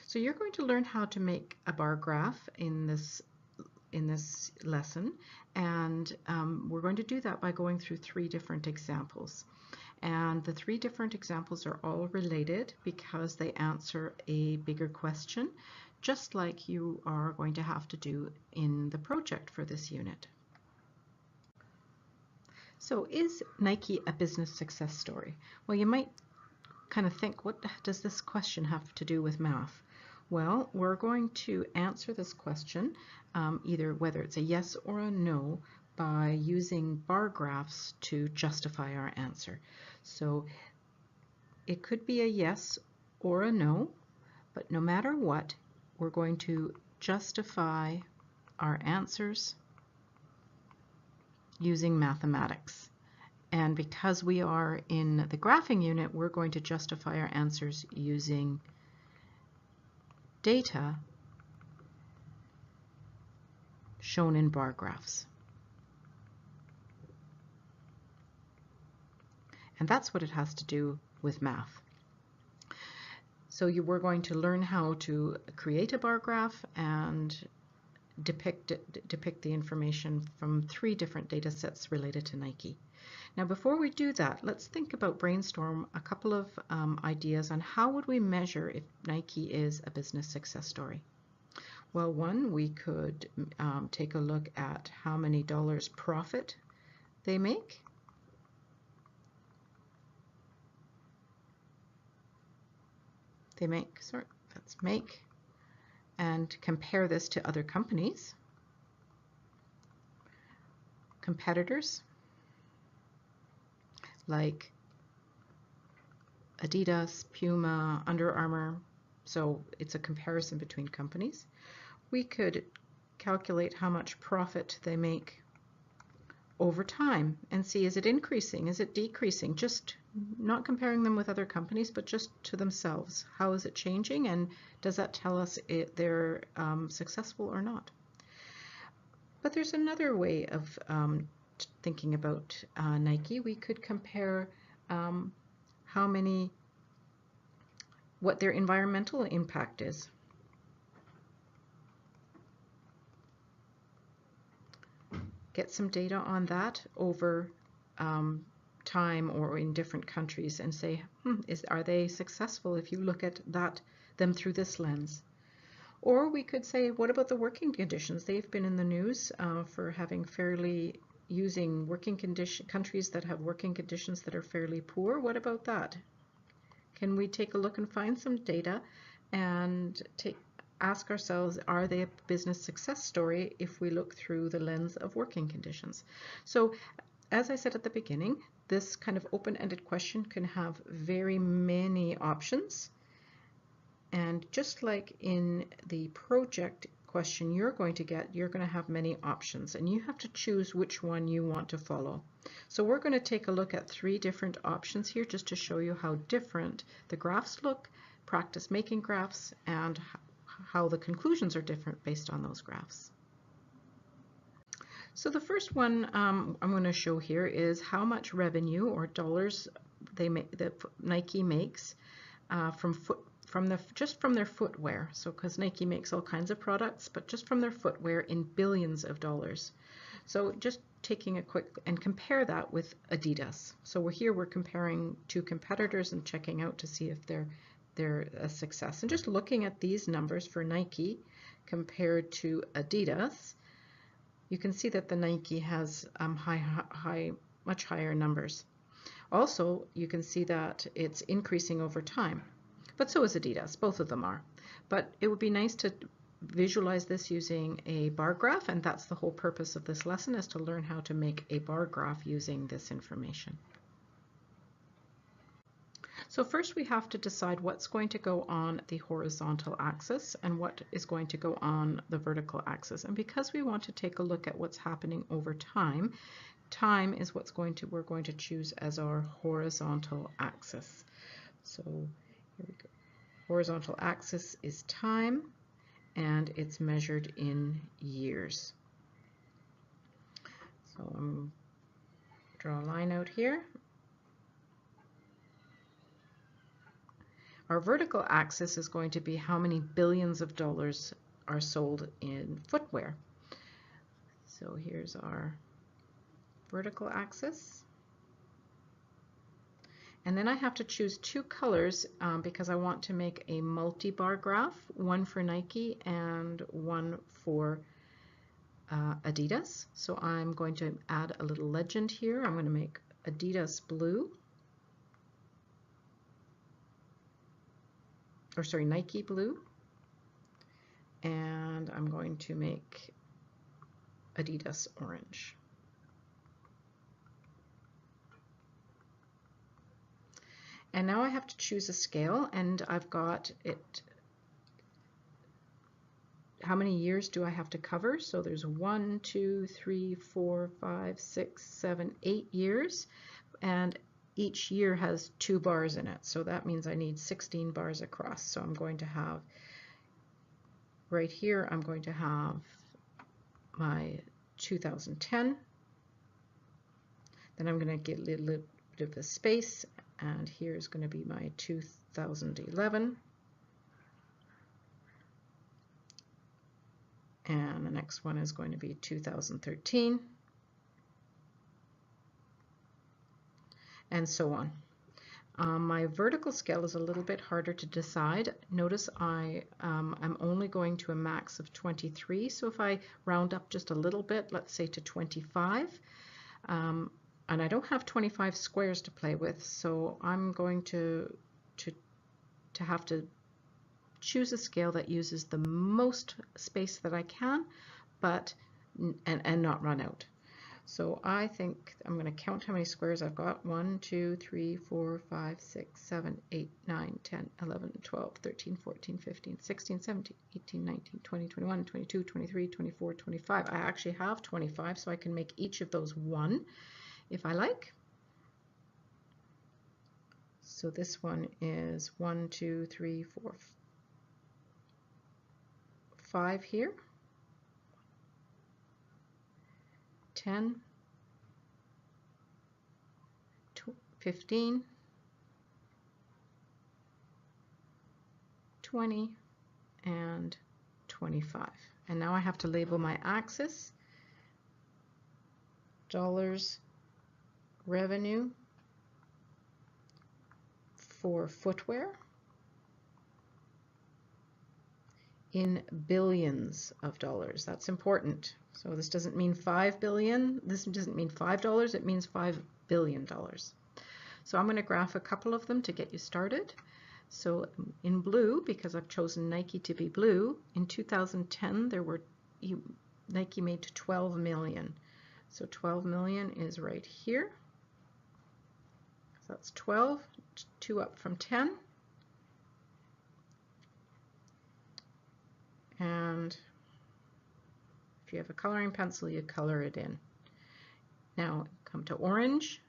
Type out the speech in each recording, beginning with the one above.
So you're going to learn how to make a bar graph in this lesson, and we're going to do that by going through 3 different examples. And the 3 different examples are all related because they answer a bigger question, just like you are going to have to do in the project for this unit. So is Nike a business success story? Well, you might kind of think, what does this question have to do with math? Well, we're going to answer this question either whether it's a yes or a no by using bar graphs to justify our answer. So it could be a yes or a no, but no matter what, we're going to justify our answers using mathematics. And because we are in the graphing unit, we're going to justify our answers using data shown in bar graphs. And that's what it has to do with math. So we're going to learn how to create a bar graph and depict the information from 3 different data sets related to Nike. Now, before we do that, let's brainstorm a couple of ideas on how would we measure if Nike is a business success story. Well, one, we could take a look at how many dollars profit they make. Make, and compare this to other companies, competitors like Adidas, Puma, Under Armour. So it's a comparison between companies. We could calculate how much profit they make over time and see, is it increasing, is it decreasing, just not comparing them with other companies, but just to themselves. How is it changing, and does that tell us they're successful or not? But there's another way of thinking about Nike. We could compare what their environmental impact is. Get some data on that over time or in different countries and say, are they successful if you look at them through this lens? Or we could say, what about the working conditions? They've been in the news for having using countries that have working conditions that are fairly poor. What about that? Can we take a look and find some data and ask ourselves, are they a business success story if we look through the lens of working conditions? So, as I said at the beginning, this kind of open-ended question can have very many options. And just like in the project question you're going to have many options, and you have to choose which one you want to follow. So we're going to take a look at 3 different options here just to show you how different the graphs look, practice making graphs, and how the conclusions are different based on those graphs. So the first one I'm going to show here is how much revenue or dollars that Nike makes just from their footwear. So because Nike makes all kinds of products, but just from their footwear in billions of dollars. So just taking a quick and compare that with Adidas. So we're comparing 2 competitors and checking out to see if they're a success. And just looking at these numbers for Nike compared to Adidas, you can see that the Nike has much higher numbers. Also, you can see that it's increasing over time, but so is Adidas. Both of them are. But it would be nice to visualize this using a bar graph, and that's the whole purpose of this lesson, is to learn how to make a bar graph using this information. So first we have to decide what's going to go on the horizontal axis and what is going to go on the vertical axis. And because we want to take a look at what's happening over time, time is we're going to choose as our horizontal axis. So here we go. Horizontal axis is time, and it's measured in years. So I'm draw a line out here. Our vertical axis is going to be how many billions of dollars are sold in footwear. So here's our vertical axis. And then I have to choose two colors because I want to make a multi-bar graph, one for Nike and one for Adidas. So I'm going to add a little legend here. I'm going to make Adidas blue, or sorry, Nike blue, and I'm going to make Adidas orange. And now I have to choose a scale, and I've got it. How many years do I have to cover? So there's 1, 2, 3, 4, 5, 6, 7, 8 years, and each year has 2 bars in it. So that means I need 16 bars across. So I'm going to have, right here, I'm going to have my 2010. Then I'm going to get a little bit of a space, and here's going to be my 2011. And the next one is going to be 2013, and so on. My vertical scale is a little bit harder to decide. Notice I'm only going to a max of 23, so if I round up just a little bit, let's say to 25, and I don't have 25 squares to play with, so I'm going to have to choose a scale that uses the most space that I can, but and not run out. So I think I'm going to count how many squares I've got. 1, 2, 3, 4, 5, 6, 7, 8, 9, 10, 11, 12, 13, 14, 15, 16, 17, 18, 19, 20, 21, 22, 23, 24, 25. I actually have 25, so I can make each of those 1 if I like. So this one is 1, 2, 3, 4, 5 here, 10, 15, 20, and 25. And now I have to label my axis, dollars revenue for footwear in billions of dollars. That's important. So this doesn't mean 5 billion. This doesn't mean $5. It means $5 billion. So I'm going to graph a couple of them to get you started. So in blue, because I've chosen Nike to be blue, in 2010 Nike made 12 million. So 12 million is right here. So that's 12, 2 up from 10. And if you have a coloring pencil, you color it in. Now come to orange.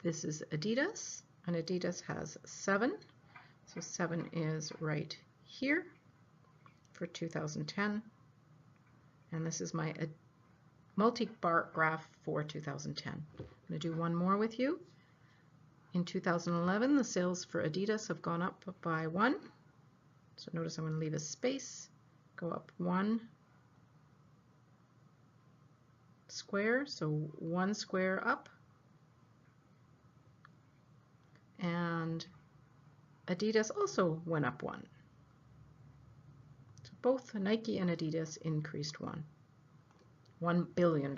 This is Adidas, and Adidas has 7. So 7 is right here for 2010. And this is my multi-bar graph for 2010. I'm going to do one more with you. In 2011, the sales for Adidas have gone up by 1. So notice I'm going to leave a space, go up 1 square, so 1 square up. And Adidas also went up 1. So both Nike and Adidas increased $1 billion.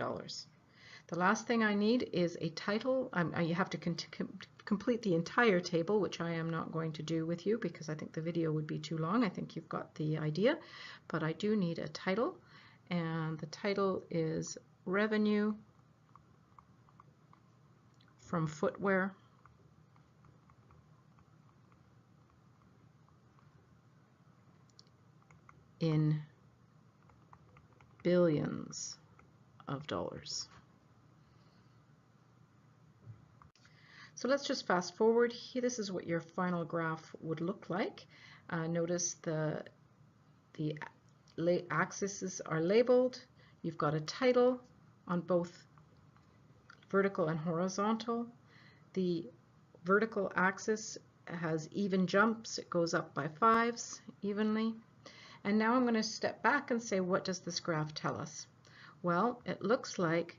The last thing I need is a title. You have to complete the entire table, which I am not going to do with you because I think the video would be too long. I think you've got the idea, but I do need a title, and the title is Revenue from Footwear in billions of dollars. So let's just fast forward here. This is what your final graph would look like. Notice the axes are labeled. You've got a title on both vertical and horizontal. The vertical axis has even jumps. It goes up by 5s evenly. And now I'm going to step back and say, what does this graph tell us? Well, it looks like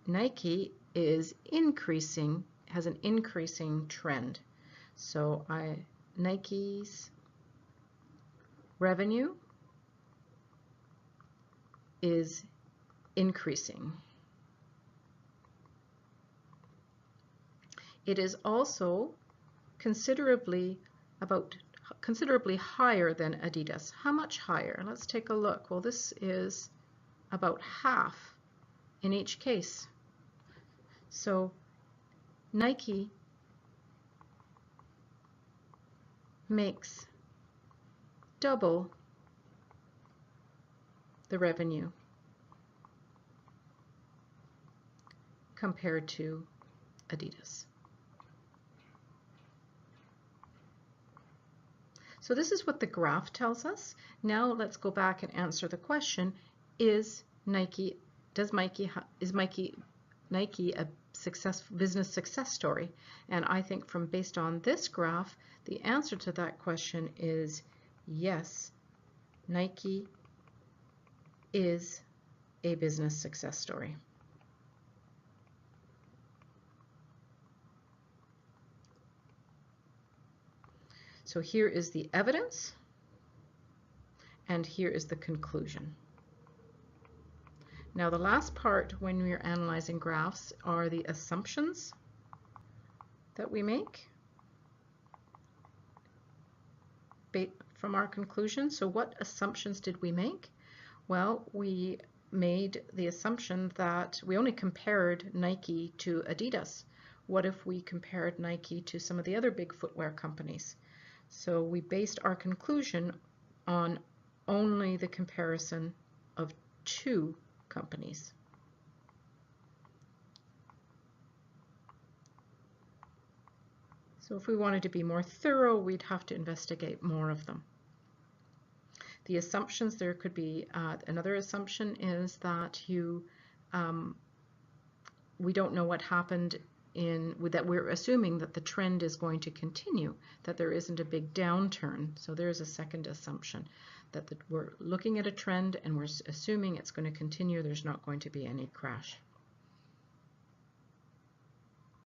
Nike is increasing, has an increasing trend. So Nike's revenue is increasing. It is also considerably higher than Adidas. How much higher? Let's take a look. Well, this is about half in each case. So Nike makes double the revenue compared to Adidas. So this is what the graph tells us. Now let's go back and answer the question, is Nike a business success story? And I think based on this graph, the answer to that question is yes, Nike is a business success story. So here is the evidence, and here is the conclusion. Now the last part when we're analyzing graphs are the assumptions that we make from our conclusion. So what assumptions did we make? Well, we made the assumption that we only compared Nike to Adidas. What if we compared Nike to some of the other big footwear companies? So we based our conclusion on only the comparison of 2 companies. So if we wanted to be more thorough, we'd have to investigate more of them. The assumptions, there could be another assumption is that we don't know what happened that we're assuming that the trend is going to continue, that there isn't a big downturn. So there's a second assumption, that we're looking at a trend and we're assuming it's going to continue, there's not going to be any crash.